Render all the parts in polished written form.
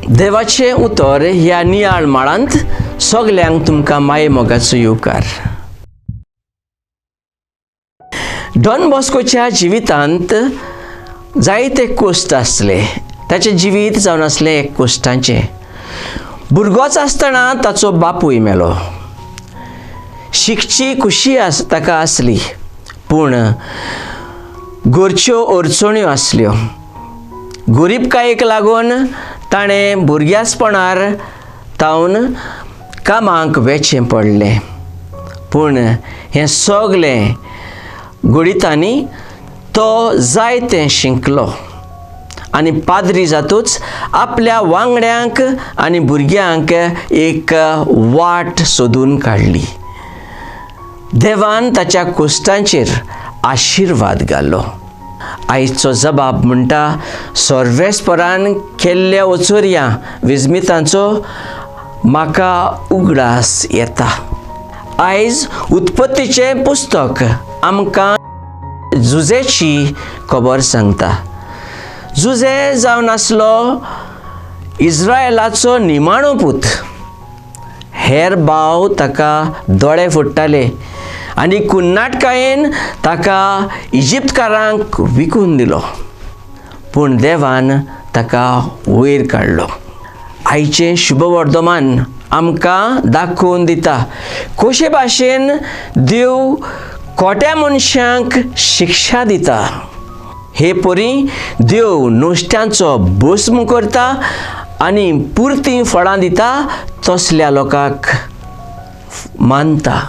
देवाचे उतर ह्या नियाळ माळांत सगल्यांक तुमकां माये मोगाचो येवकार. डॉन बॉस्कोच्या जिवितांत जायते कोश्ट आसले. ताचें जिवीत जावन आसलें एक कोश्टांचें. भुरगोच आसतना ताचो बापूय मेलो. शिकची खुशी ताका आसली, पूण घरच्यो अडचण्यो आसल्यो. गरीबकायेक लागून ताणें भुरग्यासपणार तावन कामाक वेचें पडलें. पूण हें सगलें घडीतांनी तो जायतें शिंकलो आनी पाद्री जातूच आपल्या वांगड्यांक आनी भुरग्यांक एक वाट सोदून काडली. देवान ताच्या कोश्टांचेर आशिर्वाद घालो. आयचो जबाब म्हणटा सर्वेस्परान केल्ल्या ओचोऱ्या विजमितांचो म्हाका उगडास येता. आयज उत्पत्तीचें पुस्तक आमकां जुजेची खबर सांगता. जुजे जावन आसलो इस्रायलाचो निमाणो पूत. हेर भाव ताका दोळे फोडटाले आनी कुन्नाटकायेन ताका इजिप्तकारांक विकून दिलो. पूण देवान ताका वयर काडलो. आयचें शुभवर्धमान आमकां दाखोवन दिता कशे भाशेन देव खोट्या मनशांक शिक्षा दिता. हे परी देव नोश्ट्यांचो भस्म करता आनी पुर्ती फळां दिता तसल्या लोकांक मानता.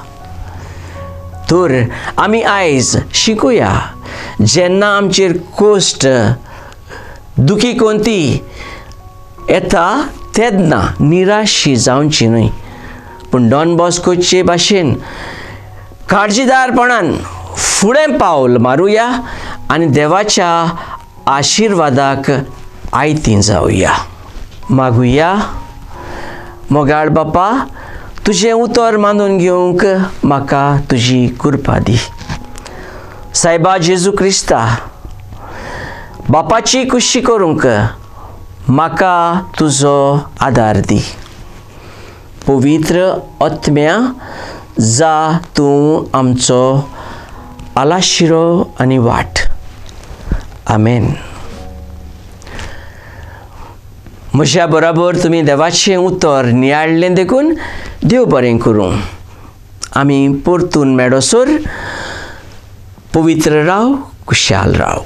तर आमी आयज शिकुया, जेन्ना आमचेर कोश्ट दुखी कोंती येता तेन्ना निराशी जावची न्हय, पूण डॉन बॉस्कोचे भाशेन काळजीदारपणान फुडें पावल मारुया आनी देवाच्या आशिर्वादाक आयतीं जावया. मागुया. मोगाळ बापा, तुजें उतर मानून घेवंक म्हाका तुजी कृपा दी. सायबा जेजू क्रिस्ता, बापाची कुशी करूंक म्हाका तुजो आदार दी. पवित्र आत्म्या, जा तूं आमचो आलाशिरो आनी वाट. आमेन. म्हज्या बरोबर तुमी देवाचें उतर नियाळ्ळें देखून देव बरें करूं. आमी परतून मेळोसर पवित्र राव, खुशाल राव.